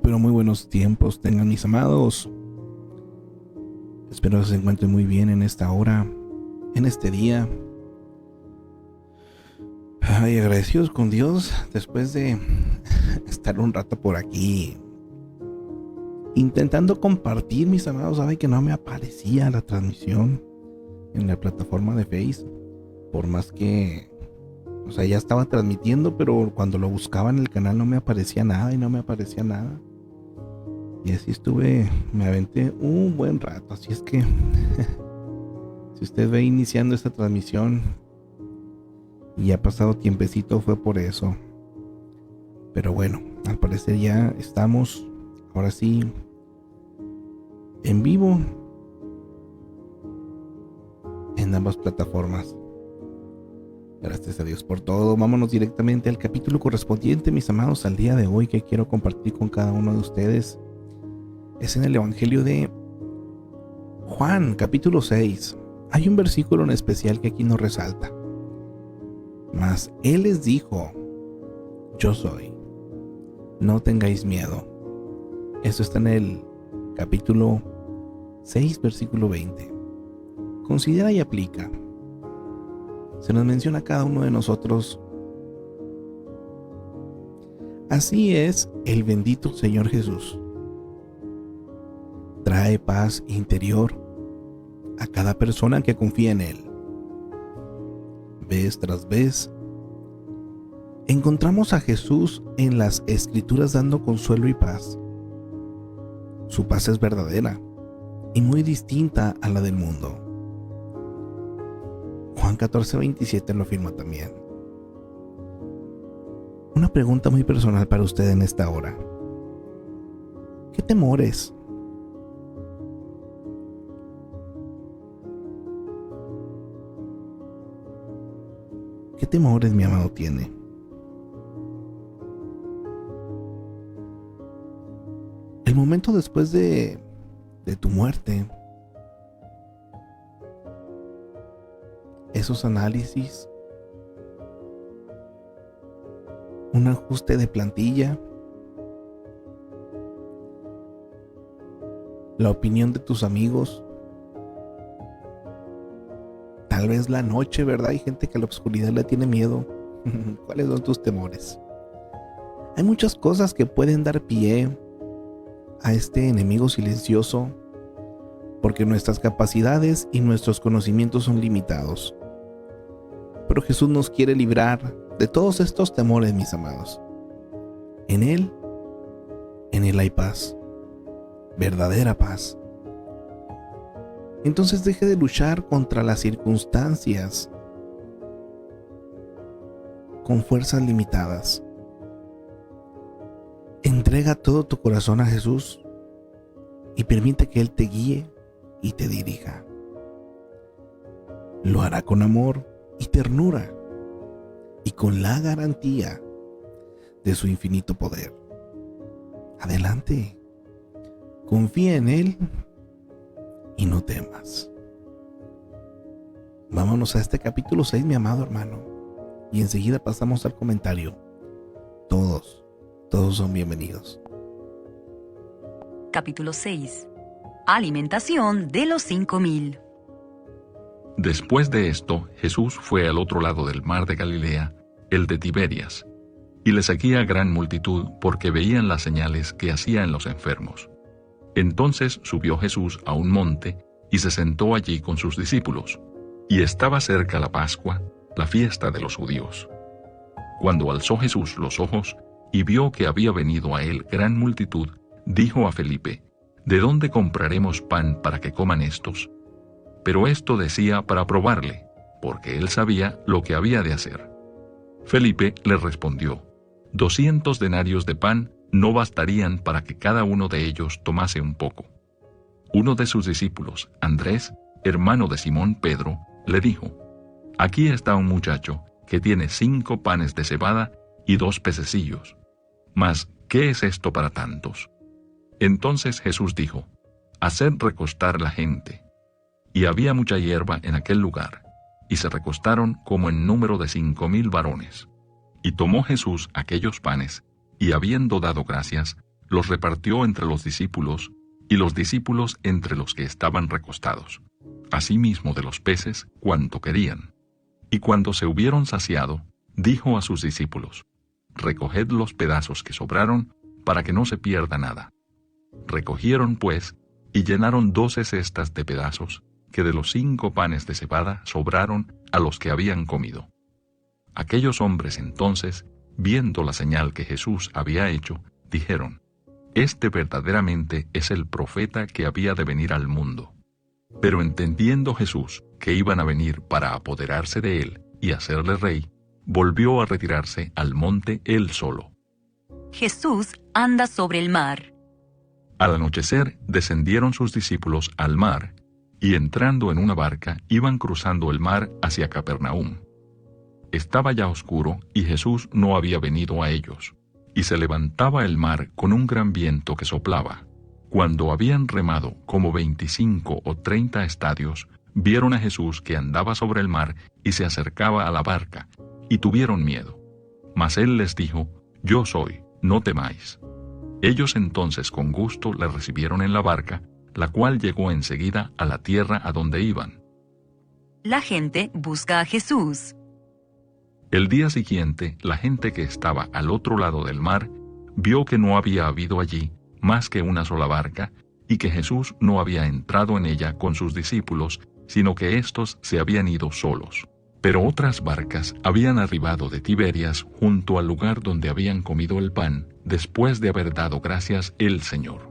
Pero muy buenos tiempos tengan mis amados. Espero que se encuentren muy bien en esta hora, en este día. Ay, agradecidos con Dios después de estar un rato por aquí intentando compartir, mis amados. Saben que no me aparecía la transmisión en la plataforma de Facebook. Por más que, ya estaba transmitiendo, pero cuando lo buscaba en el canal no me aparecía nada y no me aparecía nada. Y así me aventé un buen rato. Así es que si usted ve iniciando esta transmisión y ha pasado tiempecito, fue por eso. Pero bueno, al parecer ya estamos, ahora sí, en vivo en ambas plataformas. Gracias a Dios por todo. Vámonos directamente al capítulo correspondiente, mis amados, al día de hoy, que quiero compartir con cada uno de ustedes. Es en el Evangelio de Juan, capítulo 6. Hay un versículo en especial que aquí nos resalta. Mas Él les dijo: yo soy, no tengáis miedo. Eso está en el capítulo 6, versículo 20. Considera y aplica. Se nos menciona a cada uno de nosotros. Así es el bendito Señor Jesús. Trae paz interior a cada persona que confía en Él. Vez tras vez, encontramos a Jesús en las Escrituras dando consuelo y paz. Su paz es verdadera y muy distinta a la del mundo. Juan 14:27 lo afirma también. Una pregunta muy personal para usted en esta hora. ¿Qué temores? ¿Qué temores, mi amado, tiene? El momento después de tu muerte, esos análisis, un ajuste de plantilla, la opinión de tus amigos, tal vez la noche, ¿verdad? Hay gente que a la oscuridad le tiene miedo. ¿Cuáles son tus temores? Hay muchas cosas que pueden dar pie a este enemigo silencioso, porque nuestras capacidades y nuestros conocimientos son limitados. Pero Jesús nos quiere librar de todos estos temores, mis amados. En Él hay paz, verdadera paz. Entonces deje de luchar contra las circunstancias con fuerzas limitadas. Entrega todo tu corazón a Jesús y permite que Él te guíe y te dirija. Lo hará con amor y ternura y con la garantía de su infinito poder. Adelante, confía en Él y no temas. Vámonos a este capítulo 6, mi amado hermano, y enseguida pasamos al comentario. Todos son bienvenidos. Capítulo 6. Alimentación de los 5,000. Después de esto, Jesús fue al otro lado del mar de Galilea, el de Tiberias, y le seguía gran multitud porque veían las señales que hacía en los enfermos. Entonces subió Jesús a un monte y se sentó allí con sus discípulos, y estaba cerca la Pascua, la fiesta de los judíos. Cuando alzó Jesús los ojos y vio que había venido a él gran multitud, dijo a Felipe: ¿De dónde compraremos pan para que coman estos? Pero esto decía para probarle, porque él sabía lo que había de hacer. Felipe le respondió: 200 denarios de pan no bastarían para que cada uno de ellos tomase un poco. Uno de sus discípulos, Andrés, hermano de Simón Pedro, le dijo: Aquí está un muchacho que tiene 5 panes de cebada y 2 pececillos. Mas, ¿qué es esto para tantos? Entonces Jesús dijo: Haced recostar la gente. Y había mucha hierba en aquel lugar, y se recostaron como en número de 5,000 varones. Y tomó Jesús aquellos panes, y habiendo dado gracias, los repartió entre los discípulos, y los discípulos entre los que estaban recostados, asimismo de los peces cuanto querían. Y cuando se hubieron saciado, dijo a sus discípulos: Recoged los pedazos que sobraron, para que no se pierda nada. Recogieron, pues, y llenaron 12 cestas de pedazos, que de los 5 panes de cebada sobraron a los que habían comido. Aquellos hombres entonces, viendo la señal que Jesús había hecho, dijeron: Este verdaderamente es el profeta que había de venir al mundo. Pero entendiendo Jesús que iban a venir para apoderarse de él y hacerle rey, volvió a retirarse al monte él solo. Jesús anda sobre el mar. Al anochecer descendieron sus discípulos al mar, y entrando en una barca iban cruzando el mar hacia Capernaum. Estaba ya oscuro y Jesús no había venido a ellos, y se levantaba el mar con un gran viento que soplaba. Cuando habían remado como 25 o 30 estadios, vieron a Jesús que andaba sobre el mar y se acercaba a la barca, y tuvieron miedo. Mas él les dijo: Yo soy, no temáis. Ellos entonces con gusto le recibieron en la barca, la cual llegó enseguida a la tierra a donde iban. La gente busca a Jesús. El día siguiente, la gente que estaba al otro lado del mar vio que no había habido allí más que una sola barca, y que Jesús no había entrado en ella con sus discípulos, sino que éstos se habían ido solos. Pero otras barcas habían arribado de Tiberias junto al lugar donde habían comido el pan, después de haber dado gracias el Señor.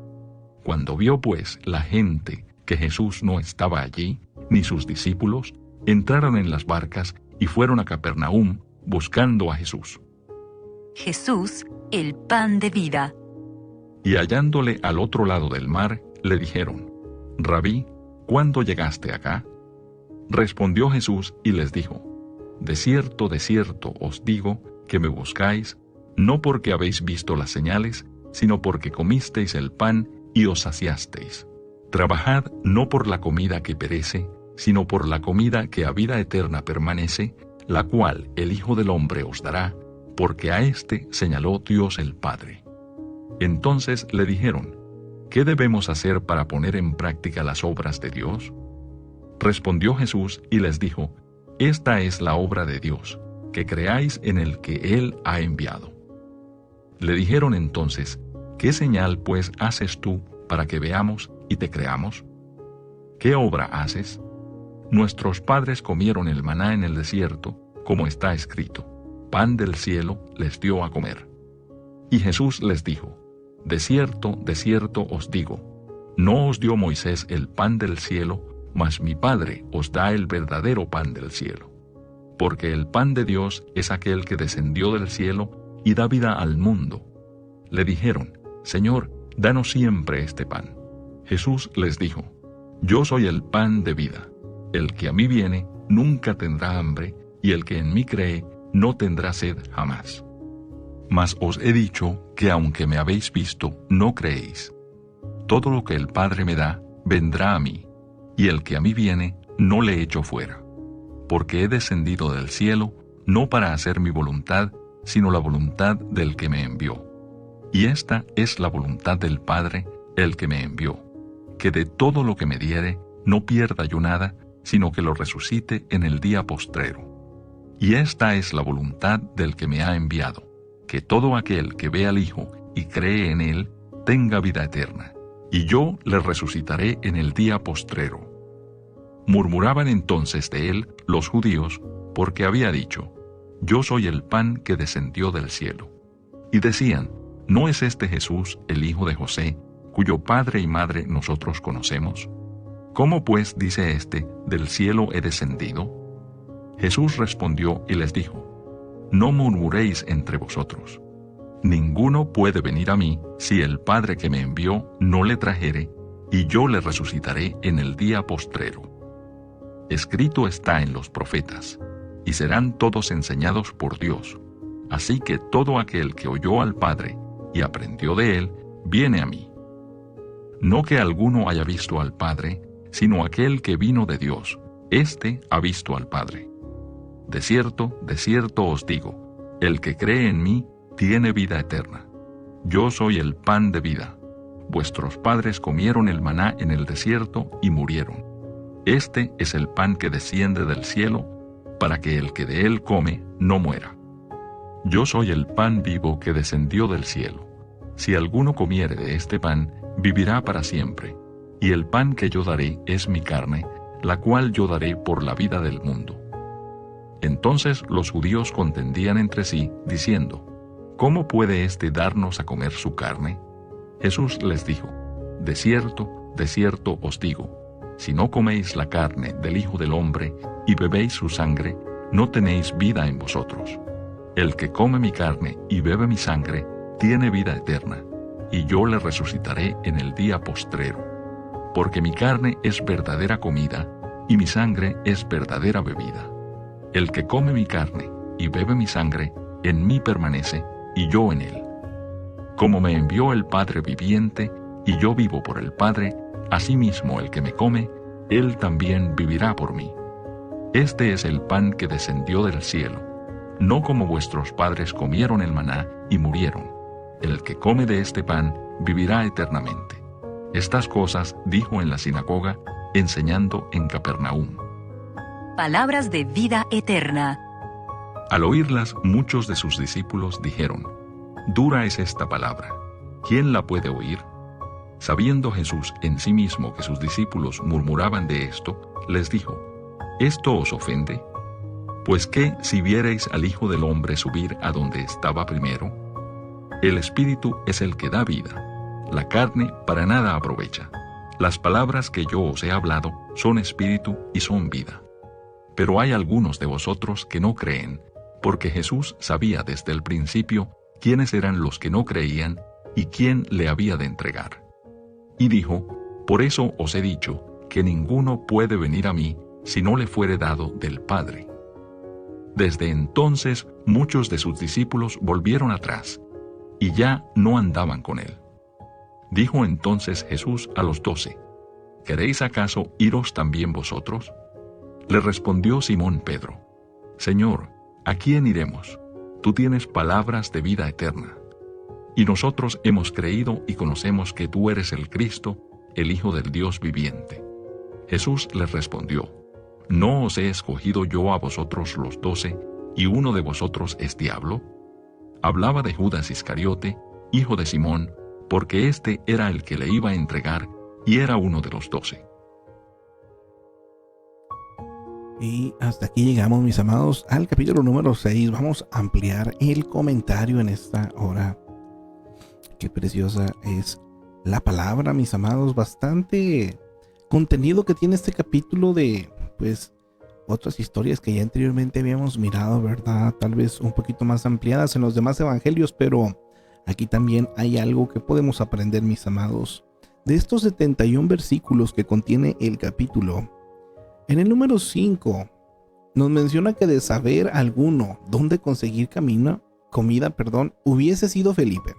Cuando vio pues la gente que Jesús no estaba allí, ni sus discípulos, entraron en las barcas y fueron a Capernaum buscando a Jesús. Jesús, el pan de vida. Y hallándole al otro lado del mar, le dijeron: Rabí, ¿cuándo llegaste acá? Respondió Jesús y les dijo: De cierto os digo que me buscáis, no porque habéis visto las señales, sino porque comisteis el pan y os saciasteis. Trabajad no por la comida que perece, sino por la comida que a vida eterna permanece, la cual el Hijo del Hombre os dará, porque a éste señaló Dios el Padre. Entonces le dijeron: ¿Qué debemos hacer para poner en práctica las obras de Dios? Respondió Jesús y les dijo: Esta es la obra de Dios, que creáis en el que Él ha enviado. Le dijeron entonces: ¿Qué señal pues haces tú para que veamos y te creamos? ¿Qué obra haces? Nuestros padres comieron el maná en el desierto, como está escrito: Pan del cielo les dio a comer. Y Jesús les dijo: De cierto os digo, no os dio Moisés el pan del cielo, mas mi Padre os da el verdadero pan del cielo. Porque el pan de Dios es aquel que descendió del cielo y da vida al mundo. Le dijeron: Señor, danos siempre este pan. Jesús les dijo: Yo soy el pan de vida. El que a mí viene nunca tendrá hambre, y el que en mí cree no tendrá sed jamás. Mas os he dicho que aunque me habéis visto, no creéis. Todo lo que el Padre me da, vendrá a mí, y el que a mí viene, no le echo fuera. Porque he descendido del cielo, no para hacer mi voluntad, sino la voluntad del que me envió. Y esta es la voluntad del Padre, el que me envió, que de todo lo que me diere, no pierda yo nada, sino que lo resucite en el día postrero. Y esta es la voluntad del que me ha enviado, que todo aquel que ve al Hijo y cree en Él, tenga vida eterna, y yo le resucitaré en el día postrero. Murmuraban entonces de él los judíos, porque había dicho: Yo soy el pan que descendió del cielo. Y decían: ¿No es este Jesús el hijo de José, cuyo padre y madre nosotros conocemos? ¿Cómo pues dice éste: del cielo he descendido? Jesús respondió y les dijo: No murmuréis entre vosotros. Ninguno puede venir a mí si el Padre que me envió no le trajere, y yo le resucitaré en el día postrero. Escrito está en los profetas: y serán todos enseñados por Dios. Así que todo aquel que oyó al Padre y aprendió de él, viene a mí. No que alguno haya visto al Padre, sino aquel que vino de Dios, éste ha visto al Padre. De cierto os digo, el que cree en mí tiene vida eterna. Yo soy el pan de vida. Vuestros padres comieron el maná en el desierto y murieron. Este es el pan que desciende del cielo, para que el que de él come no muera. Yo soy el pan vivo que descendió del cielo. Si alguno comiere de este pan, vivirá para siempre. Y el pan que yo daré es mi carne, la cual yo daré por la vida del mundo. Entonces los judíos contendían entre sí, diciendo: ¿Cómo puede éste darnos a comer su carne? Jesús les dijo: de cierto os digo, si no coméis la carne del Hijo del Hombre y bebéis su sangre, no tenéis vida en vosotros. El que come mi carne y bebe mi sangre, tiene vida eterna, y yo le resucitaré en el día postrero. Porque mi carne es verdadera comida, y mi sangre es verdadera bebida. El que come mi carne y bebe mi sangre, en mí permanece, y yo en él. Como me envió el Padre viviente, y yo vivo por el Padre, asimismo el que me come, él también vivirá por mí. Este es el pan que descendió del cielo, no como vuestros padres comieron el maná y murieron. El que come de este pan vivirá eternamente. Estas cosas dijo en la sinagoga, enseñando en Capernaum. Palabras de vida eterna. Al oírlas, muchos de sus discípulos dijeron: Dura es esta palabra, ¿quién la puede oír? Sabiendo Jesús en sí mismo que sus discípulos murmuraban de esto, les dijo: ¿Esto os ofende? Pues qué si vierais al Hijo del Hombre subir a donde estaba primero. El Espíritu es el que da vida, la carne para nada aprovecha. Las palabras que yo os he hablado son espíritu y son vida. Pero hay algunos de vosotros que no creen, porque Jesús sabía desde el principio quiénes eran los que no creían y quién le había de entregar. Y dijo: Por eso os he dicho que ninguno puede venir a mí si no le fuere dado del Padre. Desde entonces muchos de sus discípulos volvieron atrás, y ya no andaban con él. Dijo entonces Jesús a los 12: ¿Queréis acaso iros también vosotros? Le respondió Simón Pedro: Señor, ¿a quién iremos? Tú tienes palabras de vida eterna. Y nosotros hemos creído y conocemos que tú eres el Cristo, el Hijo del Dios viviente. Jesús les respondió: ¿No os he escogido yo a vosotros los 12, y uno de vosotros es diablo? Hablaba de Judas Iscariote, hijo de Simón, porque éste era el que le iba a entregar, y era uno de los 12. Y hasta aquí llegamos, mis amados, al capítulo número 6. Vamos a ampliar el comentario en esta hora. Qué preciosa es la palabra, mis amados. Bastante contenido que tiene este capítulo de, pues, otras historias que ya anteriormente habíamos mirado, ¿verdad? Tal vez un poquito más ampliadas en los demás evangelios, pero aquí también hay algo que podemos aprender, mis amados. De estos 71 versículos que contiene el capítulo, en el número 5 nos menciona que de saber alguno dónde conseguir comida, hubiese sido Felipe,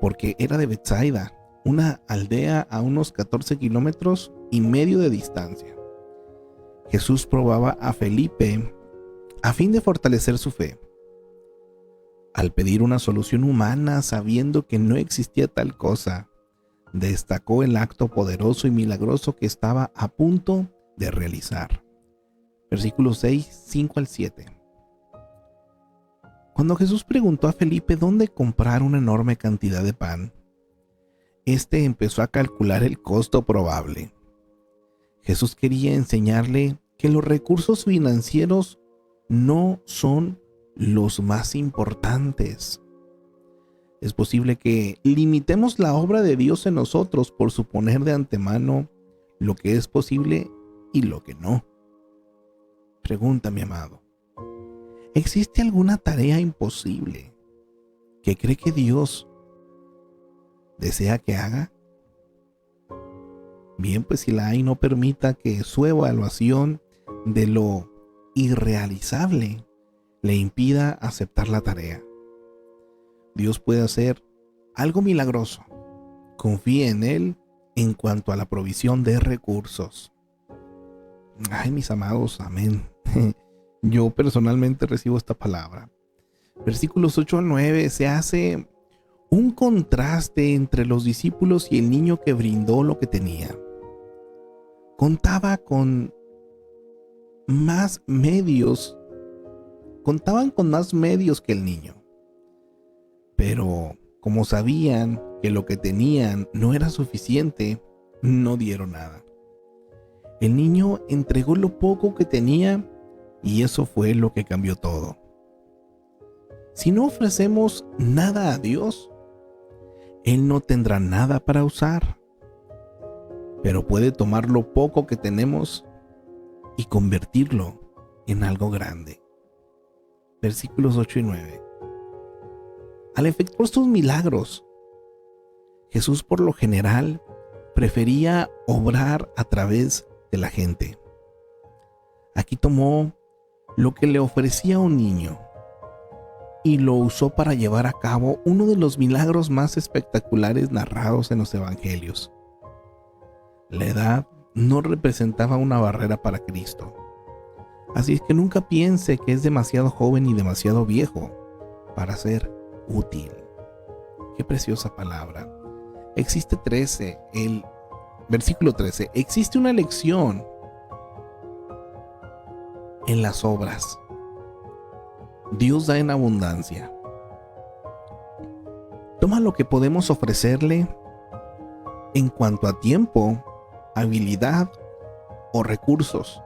porque era de Betsaida, una aldea a unos 14 kilómetros y medio de distancia. Jesús probaba a Felipe a fin de fortalecer su fe. Al pedir una solución humana, sabiendo que no existía tal cosa, destacó el acto poderoso y milagroso que estaba a punto de realizar. Versículos 6, 5 al 7. Cuando Jesús preguntó a Felipe dónde comprar una enorme cantidad de pan, este empezó a calcular el costo probable. Jesús quería enseñarle que los recursos financieros no son los más importantes. Es posible que limitemos la obra de Dios en nosotros por suponer de antemano lo que es posible y lo que no. Pregunta, mi amado: ¿existe alguna tarea imposible que cree que Dios desea que haga? Bien, pues si la hay, no permita que su evaluación de lo irrealizable le impida aceptar la tarea. Dios puede hacer algo milagroso. Confíe en Él en cuanto a la provisión de recursos. Ay, mis amados, amén. Yo personalmente recibo esta palabra. Versículos 8 al 9, se hace un contraste entre los discípulos y el niño que brindó lo que tenía. Contaban con más medios que el niño. Pero como sabían que lo que tenían no era suficiente, no dieron nada. El niño entregó lo poco que tenía y eso fue lo que cambió todo. Si no ofrecemos nada a Dios, Él no tendrá nada para usar, pero puede tomar lo poco que tenemos y convertirlo en algo grande. Versículos 8 y 9. Al efectuar sus milagros, Jesús por lo general prefería obrar a través de la gente. Aquí tomó lo que le ofrecía un niño y lo usó para llevar a cabo uno de los milagros más espectaculares narrados en los evangelios. La edad no representaba una barrera para Cristo, así es que nunca piense que es demasiado joven y demasiado viejo para ser útil. Qué preciosa palabra. El versículo 13. Existe una lección en las obras. Dios da en abundancia. Toma lo que podemos ofrecerle en cuanto a tiempo, habilidad o recursos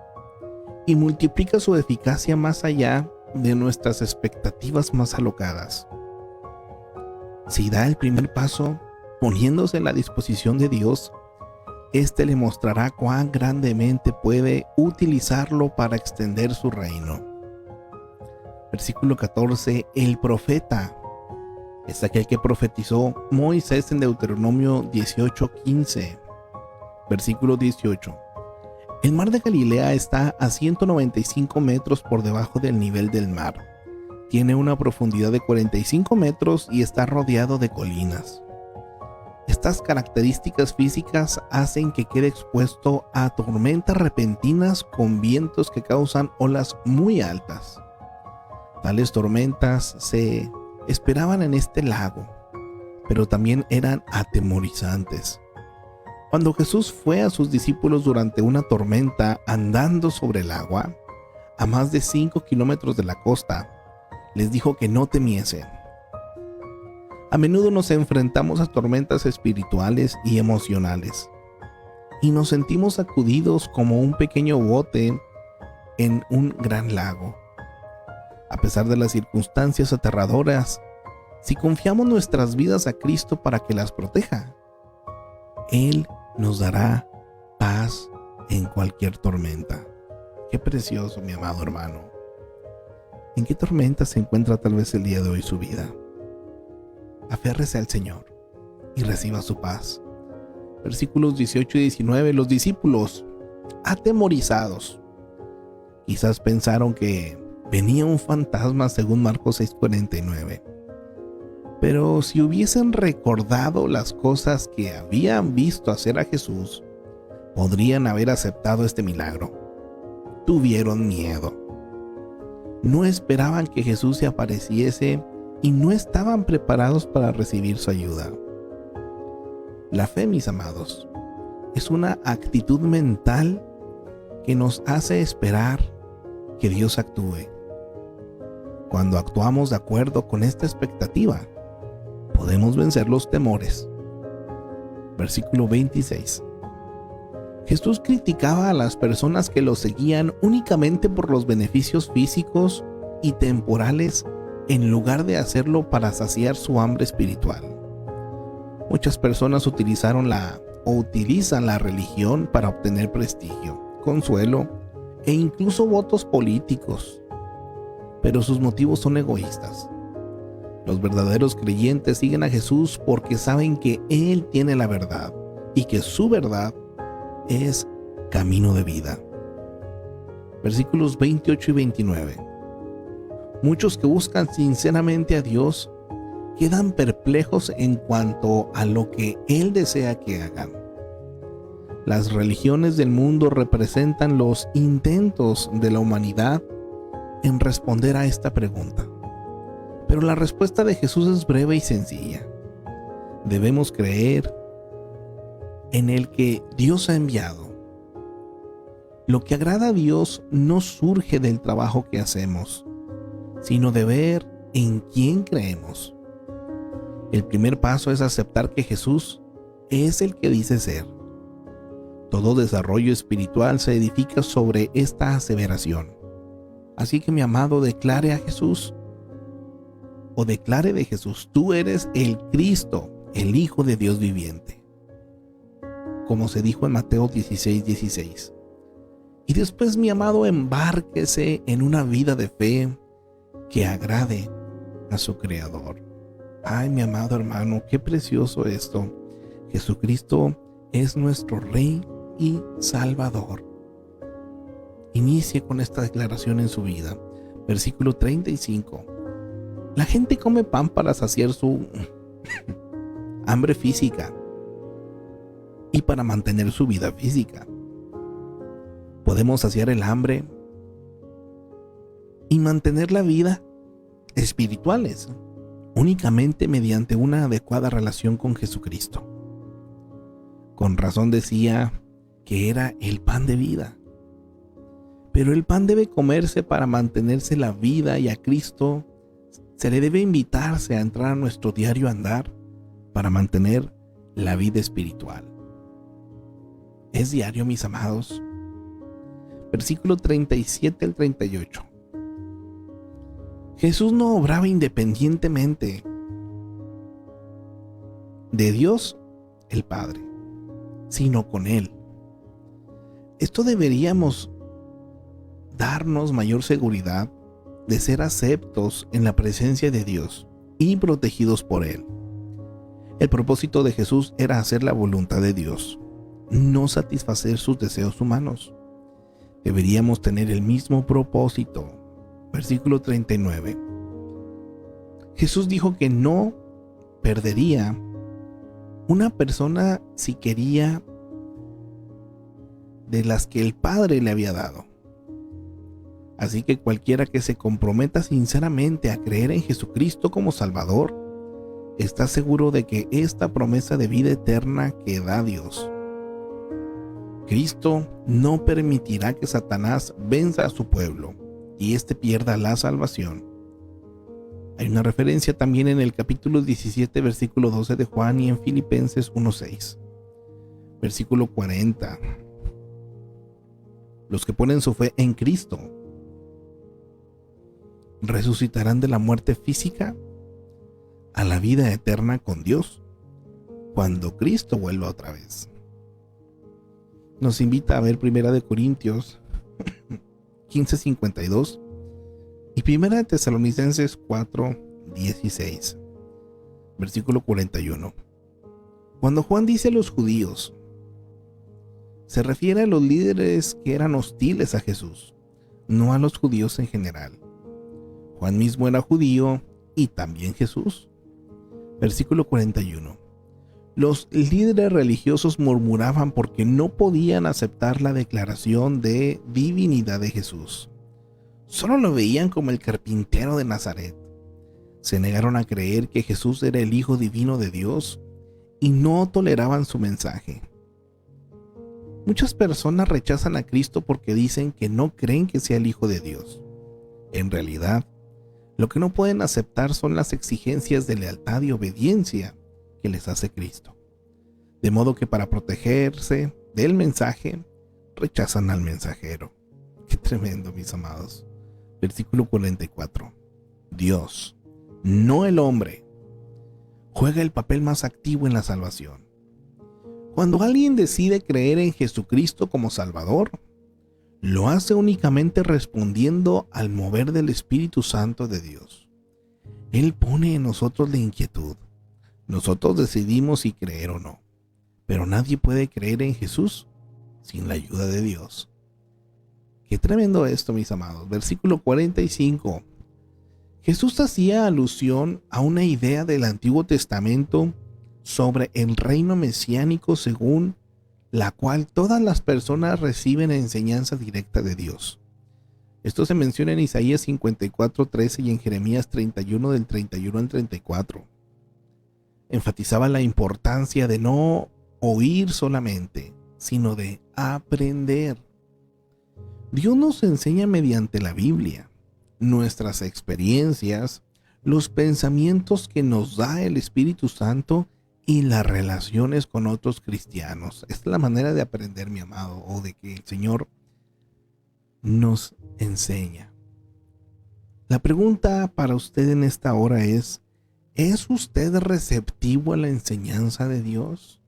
y multiplica su eficacia más allá de nuestras expectativas más alocadas. Si da el primer paso poniéndose en la disposición de Dios, Este le mostrará cuán grandemente puede utilizarlo para extender su reino. Versículo 14. El profeta es aquel que profetizó Moisés en Deuteronomio 18:15. Versículo 18. El mar de Galilea está a 195 metros por debajo del nivel del mar. Tiene una profundidad de 45 metros y está rodeado de colinas. Estas características físicas hacen que quede expuesto a tormentas repentinas con vientos que causan olas muy altas. Tales tormentas se esperaban en este lago, pero también eran atemorizantes. Cuando Jesús fue a sus discípulos durante una tormenta andando sobre el agua, a más de 5 kilómetros de la costa, les dijo que no temiesen. A menudo nos enfrentamos a tormentas espirituales y emocionales, y nos sentimos sacudidos como un pequeño bote en un gran lago. A pesar de las circunstancias aterradoras, si confiamos nuestras vidas a Cristo para que las proteja, Él nos dará paz en cualquier tormenta. Qué precioso, mi amado hermano. ¿En qué tormenta se encuentra tal vez el día de hoy su vida? Aférrese al Señor y reciba su paz. Versículos 18 y 19. Los discípulos, atemorizados, quizás pensaron que venía un fantasma según Marcos 6:49. Pero si hubiesen recordado las cosas que habían visto hacer a Jesús, podrían haber aceptado este milagro. Tuvieron miedo. No esperaban que Jesús se apareciese y no estaban preparados para recibir su ayuda. La fe, mis amados, es una actitud mental que nos hace esperar que Dios actúe. Cuando actuamos de acuerdo con esta expectativa, podemos vencer los temores. Versículo 26. Jesús criticaba a las personas que lo seguían únicamente por los beneficios físicos y temporales en lugar de hacerlo para saciar su hambre espiritual. Muchas personas utilizan la religión para obtener prestigio, consuelo e incluso votos políticos, pero sus motivos son egoístas. Los verdaderos creyentes siguen a Jesús porque saben que Él tiene la verdad y que su verdad es camino de vida. Versículos 28 y 29. Muchos que buscan sinceramente a Dios quedan perplejos en cuanto a lo que Él desea que hagan. Las religiones del mundo representan los intentos de la humanidad en responder a esta pregunta. Pero la respuesta de Jesús es breve y sencilla. Debemos creer en el que Dios ha enviado. Lo que agrada a Dios no surge del trabajo que hacemos, sino de ver en quién creemos. El primer paso es aceptar que Jesús es el que dice ser. Todo desarrollo espiritual se edifica sobre esta aseveración. Así que, mi amado, declare a Jesús, o declare de Jesús: tú eres el Cristo, el Hijo de Dios viviente, como se dijo en Mateo 16:16. Y después, mi amado, embárquese en una vida de fe que agrade a su Creador. Ay, mi amado hermano, qué precioso esto. Jesucristo es nuestro Rey y Salvador. Inicie con esta declaración en su vida. Versículo 35. La gente come pan para saciar su hambre física y para mantener su vida física. Podemos saciar el hambre y mantener la vida espirituales únicamente mediante una adecuada relación con Jesucristo. Con razón decía que era el pan de vida. Pero el pan debe comerse para mantenerse la vida, y a Cristo se le debe invitarse a entrar a nuestro diario andar para mantener la vida espiritual. ¿Es diario, mis amados? Versículo 37 al 38. Jesús no obraba independientemente de Dios el Padre, sino con Él. Esto deberíamos darnos mayor seguridad de ser aceptos en la presencia de Dios y protegidos por Él. El propósito de Jesús era hacer la voluntad de Dios, no satisfacer sus deseos humanos. Deberíamos tener el mismo propósito. Versículo 39. Jesús dijo que no perdería una persona si quería de las que el Padre le había dado. Así que cualquiera que se comprometa sinceramente a creer en Jesucristo como Salvador, está seguro de que esta promesa de vida eterna que da Dios. Cristo no permitirá que Satanás venza a su pueblo y éste pierda la salvación. Hay una referencia también en el capítulo 17, versículo 12 de Juan, y en Filipenses 1:6. Versículo 40. Los que ponen su fe en Cristo resucitarán de la muerte física a la vida eterna con Dios cuando Cristo vuelva otra vez. Nos invita a ver 1 Corintios 15:52 y 1 Tesalonicenses 4:16. Versículo 41. Cuando Juan dice a los judíos, se refiere a los líderes que eran hostiles a Jesús, no a los judíos en general. Juan mismo era judío y también Jesús. Versículo 41. Los líderes religiosos murmuraban porque no podían aceptar la declaración de divinidad de Jesús. Solo lo veían como el carpintero de Nazaret. Se negaron a creer que Jesús era el Hijo divino de Dios y no toleraban su mensaje. Muchas personas rechazan a Cristo porque dicen que no creen que sea el Hijo de Dios. En realidad, lo que no pueden aceptar son las exigencias de lealtad y obediencia que les hace Cristo. De modo que para protegerse del mensaje, rechazan al mensajero. Qué tremendo, mis amados. Versículo 44. Dios, no el hombre, juega el papel más activo en la salvación. Cuando alguien decide creer en Jesucristo como Salvador, lo hace únicamente respondiendo al mover del Espíritu Santo de Dios. Él pone en nosotros la inquietud. Nosotros decidimos si creer o no, pero nadie puede creer en Jesús sin la ayuda de Dios. Qué tremendo esto, mis amados. Versículo 45. Jesús hacía alusión a una idea del Antiguo Testamento sobre el reino mesiánico, según la cual todas las personas reciben enseñanza directa de Dios. Esto se menciona en Isaías 54:13 y en Jeremías 31 del 31 al 34. Enfatizaba la importancia de no oír solamente, sino de aprender. Dios nos enseña mediante la Biblia, nuestras experiencias, los pensamientos que nos da el Espíritu Santo y las relaciones con otros cristianos. Esta es la manera de aprender, mi amado, o de que el Señor nos enseña. La pregunta para usted en esta hora ¿es usted receptivo a la enseñanza de Dios?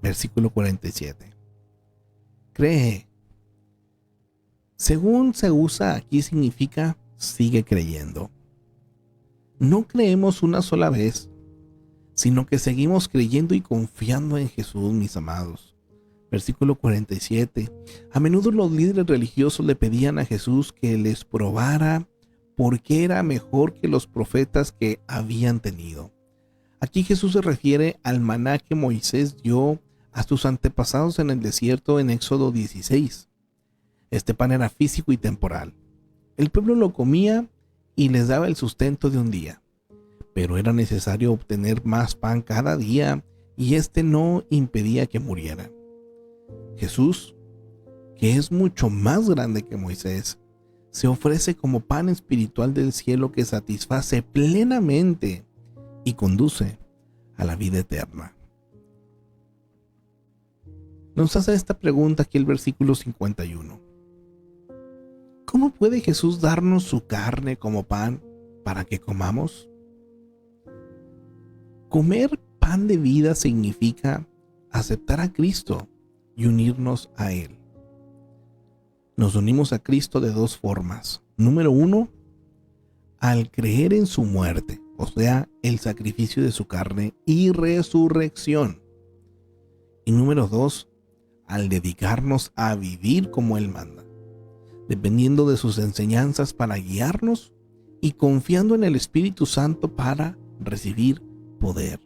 Versículo 47. Cree. Según se usa aquí significa sigue creyendo. No creemos una sola vez, sino que seguimos creyendo y confiando en Jesús, mis amados. Versículo 47. A menudo los líderes religiosos le pedían a Jesús que les probara por qué era mejor que los profetas que habían tenido. Aquí Jesús se refiere al maná que Moisés dio a sus antepasados en el desierto en Éxodo 16. Este pan era físico y temporal. El pueblo lo comía y les daba el sustento de un día, pero era necesario obtener más pan cada día y este no impedía que murieran. Jesús, que es mucho más grande que Moisés, se ofrece como pan espiritual del cielo que satisface plenamente y conduce a la vida eterna. Nos hace esta pregunta aquí el versículo 51. ¿Cómo puede Jesús darnos su carne como pan para que comamos? Comer pan de vida significa aceptar a Cristo y unirnos a Él. Nos unimos a Cristo de dos formas. Número 1, al creer en su muerte, o sea, el sacrificio de su carne y resurrección. Y número 2, al dedicarnos a vivir como Él manda, dependiendo de sus enseñanzas para guiarnos y confiando en el Espíritu Santo para recibir poder.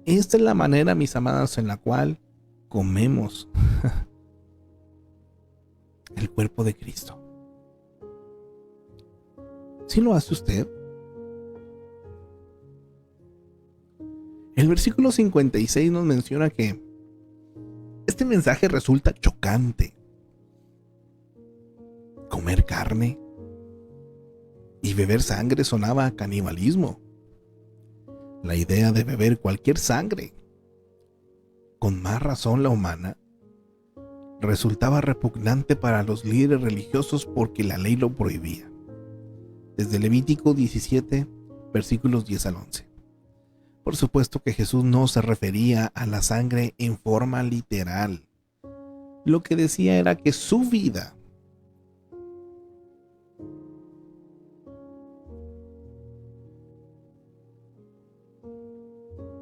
Esta es la manera, mis amadas, en la cual comemos el cuerpo de Cristo. ¿Sí lo hace usted? El versículo 56 nos menciona que este mensaje resulta chocante. Comer carne y beber sangre sonaba a canibalismo. La idea de beber cualquier sangre, con más razón la humana, resultaba repugnante para los líderes religiosos porque la ley lo prohibía. Desde Levítico 17, versículos 10 al 11. Por supuesto que Jesús no se refería a la sangre en forma literal. Lo que decía era que su vida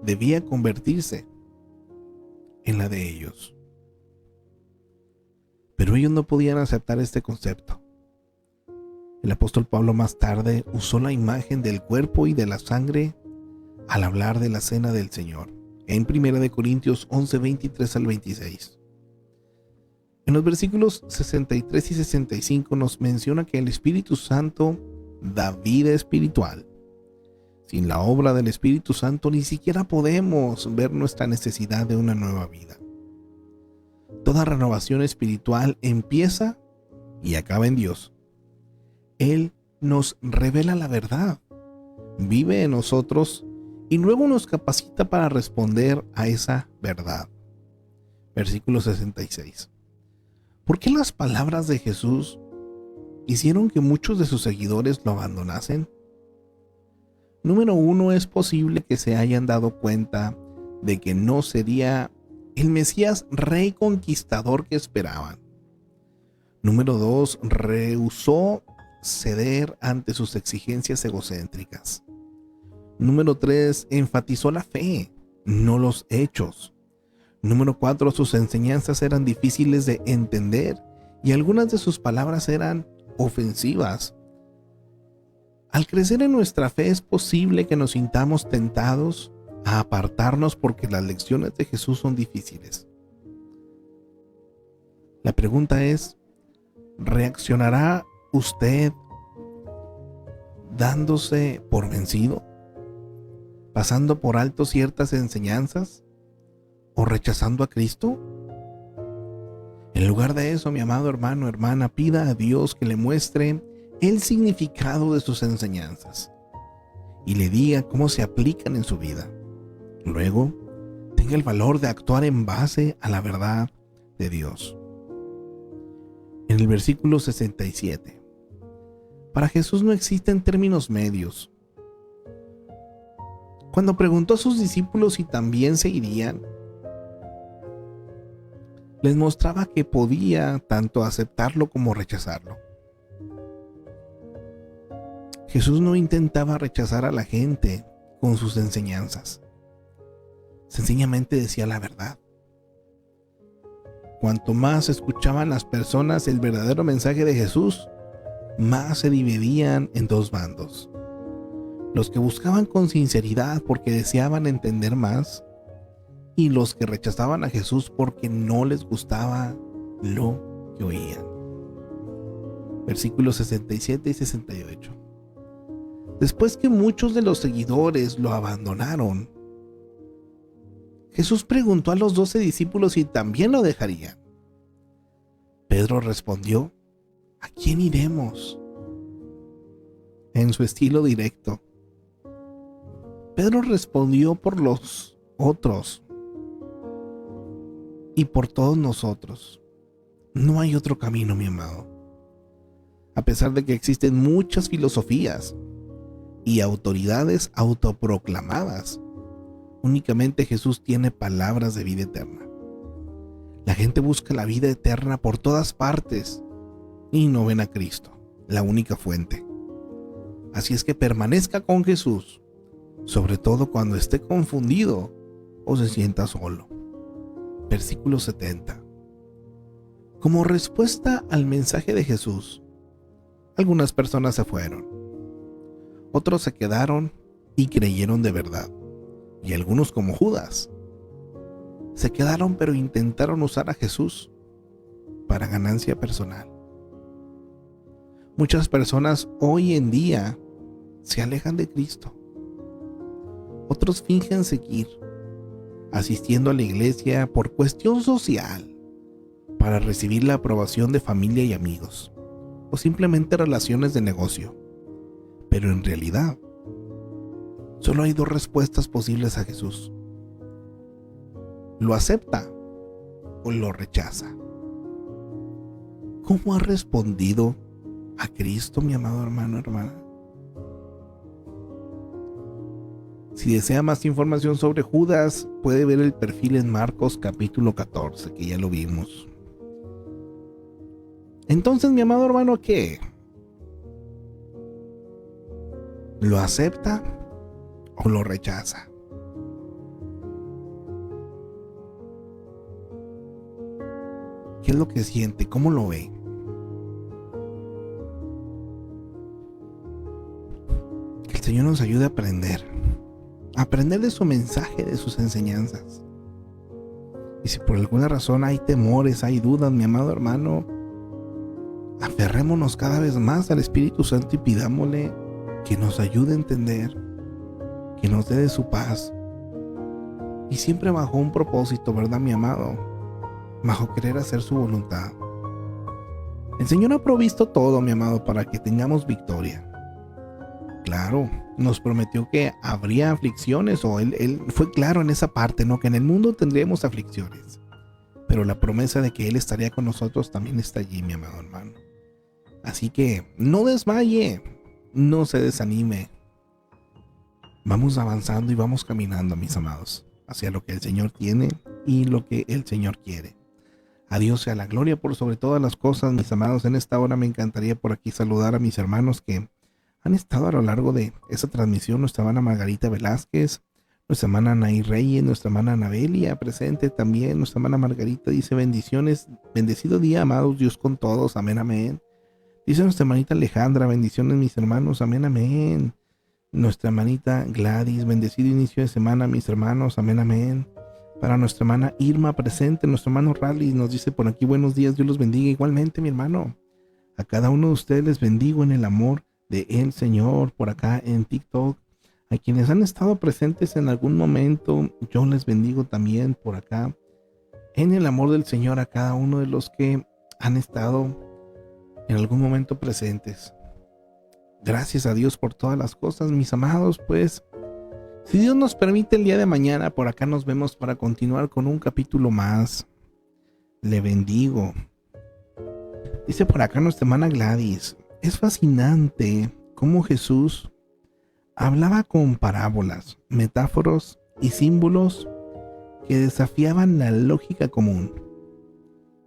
debía convertirse en la de ellos. Pero ellos no podían aceptar este concepto. El apóstol Pablo más tarde usó la imagen del cuerpo y de la sangre al hablar de la cena del Señor, en 1 Corintios 11, 23 al 26. En los versículos 63 y 65 nos menciona que el Espíritu Santo da vida espiritual. Sin la obra del Espíritu Santo ni siquiera podemos ver nuestra necesidad de una nueva vida. Toda renovación espiritual empieza y acaba en Dios. Él nos revela la verdad, vive en nosotros y luego nos capacita para responder a esa verdad. Versículo 66. ¿Por qué las palabras de Jesús hicieron que muchos de sus seguidores lo abandonasen? Número 1, es posible que se hayan dado cuenta de que no sería el Mesías rey conquistador que esperaban. Número 2, rehusó ceder ante sus exigencias egocéntricas. Número 3, enfatizó la fe, no los hechos. Número 4, sus enseñanzas eran difíciles de entender y algunas de sus palabras eran ofensivas. Al crecer en nuestra fe es posible que nos sintamos tentados a apartarnos porque las lecciones de Jesús son difíciles. La pregunta es, ¿reaccionará usted dándose por vencido? pasando por alto ciertas enseñanzas o rechazando a Cristo? En lugar de eso, mi amado hermano, hermana, pida a Dios que le muestre el significado de sus enseñanzas y le diga cómo se aplican en su vida. Luego, tenga el valor de actuar en base a la verdad de Dios. En el versículo 67, para Jesús no existen términos medios. Cuando preguntó a sus discípulos si también se irían, les mostraba que podía tanto aceptarlo como rechazarlo. Jesús no intentaba rechazar a la gente con sus enseñanzas. Sencillamente decía la verdad. Cuanto más escuchaban las personas el verdadero mensaje de Jesús, más se dividían en dos bandos. Los que buscaban con sinceridad porque deseaban entender más, y los que rechazaban a Jesús porque no les gustaba lo que oían. Versículos 67 y 68. Después que muchos de los seguidores lo abandonaron, Jesús preguntó a los 12 discípulos si también lo dejarían. Pedro respondió: ¿a quién iremos? En su estilo directo. Pedro respondió por los otros y por todos nosotros. No hay otro camino, mi amado. A pesar de que existen muchas filosofías y autoridades autoproclamadas, únicamente Jesús tiene palabras de vida eterna. La gente busca la vida eterna por todas partes y no ven a Cristo, la única fuente. Así es que permanezca con Jesús, sobre todo cuando esté confundido o se sienta solo. Versículo 70. Como respuesta al mensaje de Jesús, algunas personas se fueron. Otros se quedaron y creyeron de verdad. Y algunos, como Judas, se quedaron pero intentaron usar a Jesús para ganancia personal. Muchas personas hoy en día se alejan de Cristo. Otros fingen seguir asistiendo a la iglesia por cuestión social, para recibir la aprobación de familia y amigos, o simplemente relaciones de negocio. Pero en realidad, solo hay dos respuestas posibles a Jesús: ¿lo acepta o lo rechaza? ¿Cómo ha respondido a Cristo, mi amado hermano, hermana? Si desea más información sobre Judas, puede ver el perfil en Marcos capítulo 14, que ya lo vimos. Entonces, mi amado hermano, ¿qué? ¿Lo acepta o lo rechaza? ¿Qué es lo que siente? ¿Cómo lo ve? Que el Señor nos ayude a aprender de su mensaje, de sus enseñanzas. Y si por alguna razón hay temores, hay dudas, mi amado hermano, aferrémonos cada vez más al Espíritu Santo y pidámosle que nos ayude a entender, que nos dé de su paz, y siempre bajo un propósito, ¿verdad, mi amado? Bajo querer hacer su voluntad. El Señor ha provisto todo, mi amado, para que tengamos victoria. Claro, nos prometió que habría aflicciones, o él fue claro en esa parte, ¿no? Que en el mundo tendríamos aflicciones, pero la promesa de que Él estaría con nosotros también está allí, mi amado hermano. Así que no desmaye, no se desanime. Vamos avanzando y vamos caminando, mis amados, hacia lo que el Señor tiene y lo que el Señor quiere. A Dios sea la gloria por sobre todas las cosas, mis amados. En esta hora me encantaría por aquí saludar a mis hermanos que han estado a lo largo de esa transmisión. Nuestra hermana Margarita Velázquez, nuestra hermana Anaí Reyes, nuestra hermana Anabelia presente también. Nuestra hermana Margarita dice: bendiciones, bendecido día, amados, Dios con todos, amén, amén. Dice nuestra hermanita Alejandra: bendiciones, mis hermanos, amén, amén. Nuestra hermanita Gladys: bendecido inicio de semana, mis hermanos, amén, amén. Para nuestra hermana Irma presente, nuestro hermano Rally nos dice por aquí: buenos días, Dios los bendiga. Igualmente, mi hermano, a cada uno de ustedes les bendigo en el amor de el Señor. Por acá en TikTok, A quienes han estado presentes en algún momento, yo les bendigo también por acá, en el amor del Señor, a cada uno de los que han estado en algún momento presentes. Gracias a Dios por todas las cosas, mis amados. Pues, si Dios nos permite, el día de mañana por acá nos vemos para continuar con un capítulo más. Le bendigo. Dice por acá nuestra hermana Gladys: es fascinante cómo Jesús hablaba con parábolas, metáforas y símbolos que desafiaban la lógica común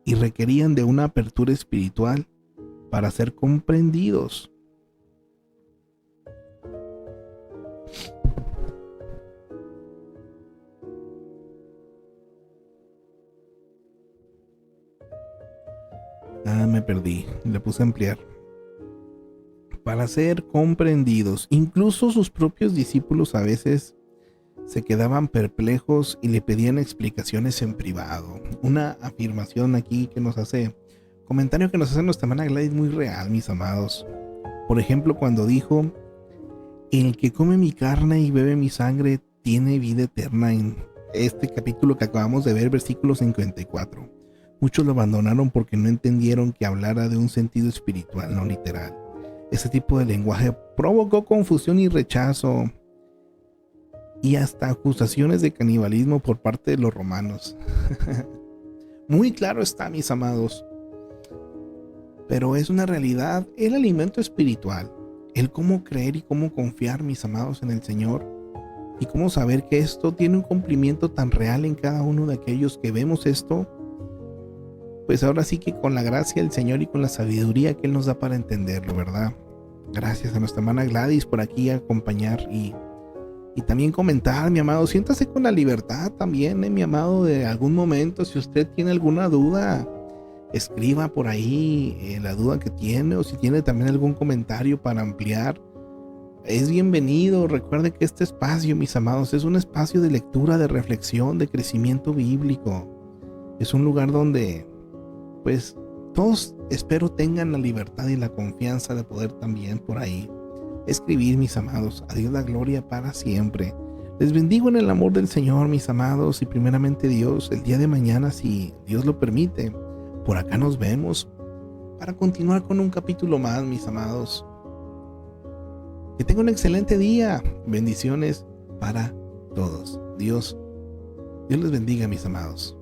y requerían de una apertura espiritual para ser comprendidos. Me perdí, le puse a ampliar. Para ser comprendidos. Incluso sus propios discípulos a veces se quedaban perplejos y le pedían explicaciones en privado. Una afirmación aquí que nos hace, comentario que nos hace nuestra hermana Gladys, muy real, mis amados. Por ejemplo, cuando dijo: el que come mi carne y bebe mi sangre tiene vida eterna, en este capítulo que acabamos de ver, versículo 54. Muchos lo abandonaron porque no entendieron que hablara de un sentido espiritual, no literal. Ese tipo de lenguaje provocó confusión y rechazo, y hasta acusaciones de canibalismo por parte de los romanos. Muy claro está, mis amados. Pero es una realidad, el alimento espiritual, el cómo creer y cómo confiar, mis amados, en el Señor, y cómo saber que esto tiene un cumplimiento tan real en cada uno de aquellos que vemos esto. Pues ahora sí que con la gracia del Señor y con la sabiduría que Él nos da para entenderlo, ¿verdad? Gracias a nuestra hermana Gladys por aquí acompañar y también comentar, mi amado. Siéntase con la libertad también, mi amado, de algún momento. Si usted tiene alguna duda, escriba por ahí la duda que tiene, o si tiene también algún comentario para ampliar, es bienvenido. Recuerde que este espacio, mis amados, es un espacio de lectura, de reflexión, de crecimiento bíblico. Es un lugar donde, pues, todos espero tengan la libertad y la confianza de poder también por ahí escribir, mis amados. A Dios la gloria para siempre. Les bendigo en el amor del Señor, mis amados, y primeramente Dios, el día de mañana, si Dios lo permite, por acá nos vemos para continuar con un capítulo más, mis amados. Que tengan un excelente día. Bendiciones para todos. Dios les bendiga, mis amados.